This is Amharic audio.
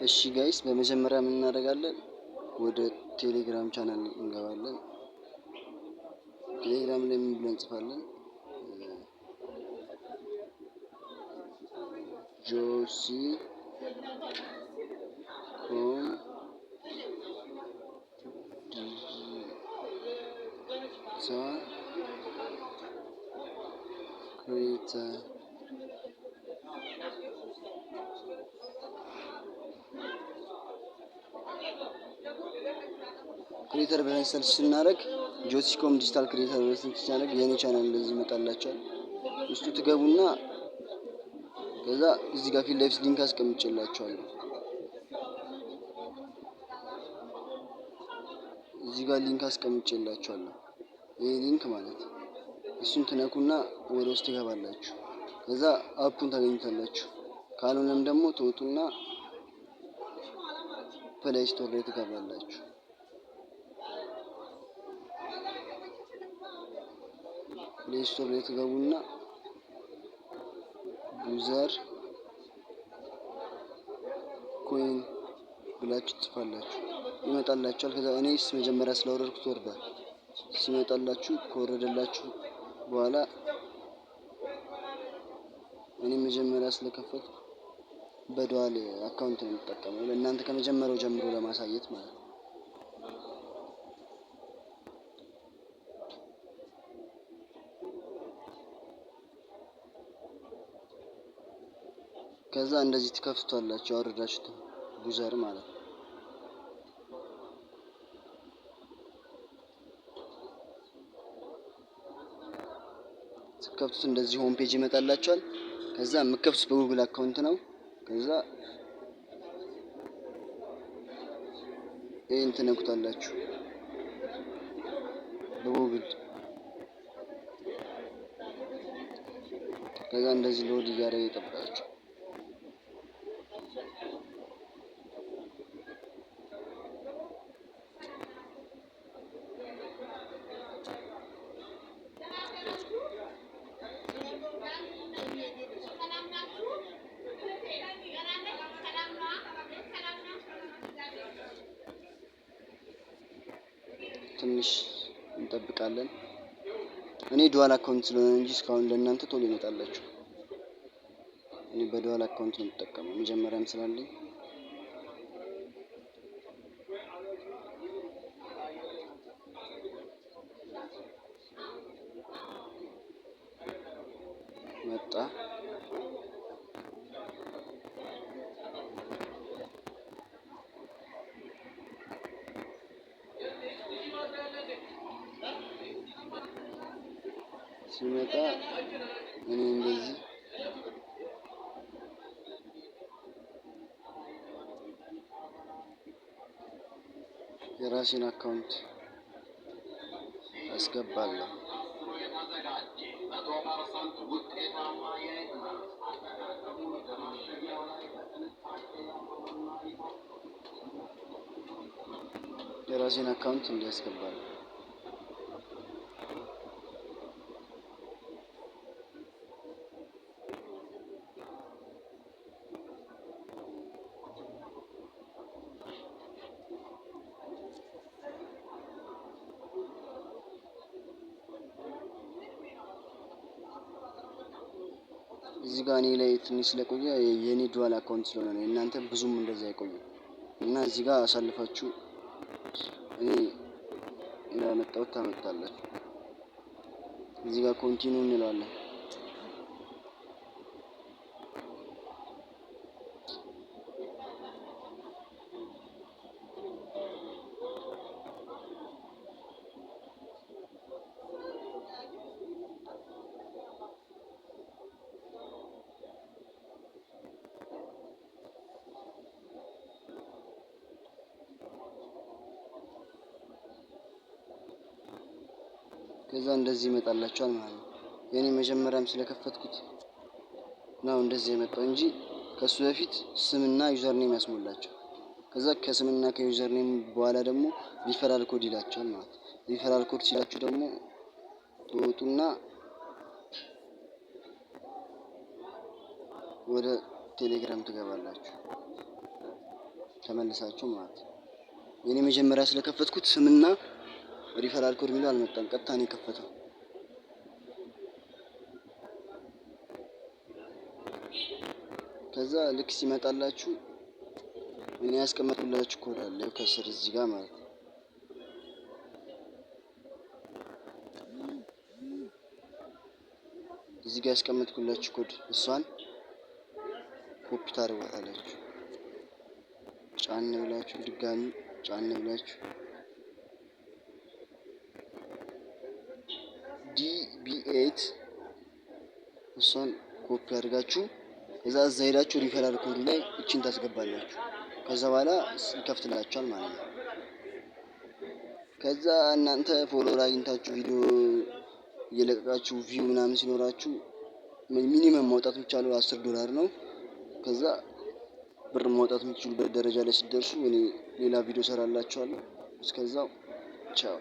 እሺ ጋይስ በመጀመሪያ ምን እናደርጋለን? ወደ ቴሌግራም ቻናል እንገባለን። ቴሌግራም ላይ ምን ብለን እንጽፋለን? ጆሲ ኮም ክሬተር ብለን ሰርች ስናደርግ ጆሲኮም ዲጂታል ክሬተር ብለን ሰርች ስናደርግ የኔ ቻናል እንደዚህ ይመጣላችኋል። ውስጡ ትገቡና ከዛ እዚህ ጋር ፊት ለፊት ሊንክ አስቀምጬላችኋለሁ። እዚህ ጋር ሊንክ አስቀምጬላችኋለሁ። ይሄ ሊንክ ማለት እሱን ትነኩና ወደ ውስጥ ትገባላችሁ። ከዛ አፑን ታገኙታላችሁ። ካልሆነም ደግሞ ትወጡና ፕሌይ ስቶር ላይ ትገባላችሁ። ፕሌይ ስቶር ላይ ትገቡና ዩዘር ኮይን ብላችሁ ትጽፋላችሁ። ይመጣላችኋል። ከዛ እኔስ መጀመሪያ ስላወረድኩት ወርዷል። ሲመጣላችሁ ከወረደላችሁ በኋላ እኔ መጀመሪያ ስለከፈትኩ በዱዋል አካውንት ነው የምጠቀመው ለእናንተ ከመጀመሪያው ጀምሮ ለማሳየት ማለት ነው። ከዛ እንደዚህ ትከፍቷላችሁ ያወረዳችሁት ዩዘር ማለት ነው። ስትከፍቱት እንደዚህ ሆም ፔጅ ይመጣላችኋል። ከዛ የምትከፍቱት በጉግል አካውንት ነው። ከዛ ይሄን ትነኩታላችሁ በጉግል። ከዛ እንደዚህ ሎድ እያደረገ ይጠብቃችሁ። ትንሽ እንጠብቃለን። እኔ ዱዋል አካውንት ስለሆነ እንጂ እስካሁን ለእናንተ ቶሎ ይመጣላችሁ። እኔ በዱዋል አካውንት ነው የምጠቀመው መጀመሪያም ስላለኝ። መጣ። ሲመጣ እኔ እንደዚህ የራሴን አካውንት አስገባለሁ። የራሴን አካውንት እንዲያስገባለሁ። እዚህ ጋር እኔ ላይ ትንሽ ስለቆየ የኔ ዱዋል አካውንት ስለሆነ ነው። እናንተ ብዙም እንደዛ አይቆይም እና እዚህ ጋር አሳልፋችሁ እኔ ያመጣሁት ታመጣላችሁ። እዚህ ጋር ኮንቲኒው እንላለን። ከዛ እንደዚህ ይመጣላችኋል ማለት ነው። የኔ መጀመሪያም ስለከፈትኩት ነው እንደዚህ የመጣው እንጂ ከሱ በፊት ስምና ዩዘር ኔም ያስሞላቸው። ከዛ ከስምና ከዩዘር ኔም በኋላ ደግሞ ሪፈራል ኮድ ይላችኋል ማለት ነው። ሪፈራል ኮድ ሲላችሁ ደግሞ ትወጡና ወደ ቴሌግራም ትገባላችሁ። ተመልሳችሁ ማለት ነው። የኔ መጀመሪያ ስለከፈትኩት ስምና ሪፈራል ኮድ የሚለው አልመጣም። ቀጥታ ነው የከፈተው። ከዛ ልክ ሲመጣላችሁ እኔ ያስቀመጥኩላችሁ ኮድ አለ ከስር እዚህ ጋር ማለት ነው። እዚህ ጋር ያስቀመጥኩላችሁ ኮድ እሷን ኮፒ ታደርጓታላችሁ። ጫን ብላችሁ ድጋሚ ጫን ብላችሁ DB8 እሷን ኮፒ አድርጋችሁ እዛ ሄዳችሁ ሪፈራል ኮድ ላይ እቺን ታስገባላችሁ። ከዛ በኋላ ይከፍትላችኋል ማለት ነው። ከዛ እናንተ ፎሎወር አግኝታችሁ ቪዲዮ እየለቀቃችሁ ቪው ምናምን ሲኖራችሁ ሚኒመም ማውጣት የሚቻለው $10 ነው። ከዛ ብር ማውጣት የምትችሉበት ደረጃ ላይ ሲደርሱ እኔ ሌላ ቪዲዮ ሰራላችኋለሁ። እስከዛው ቻው።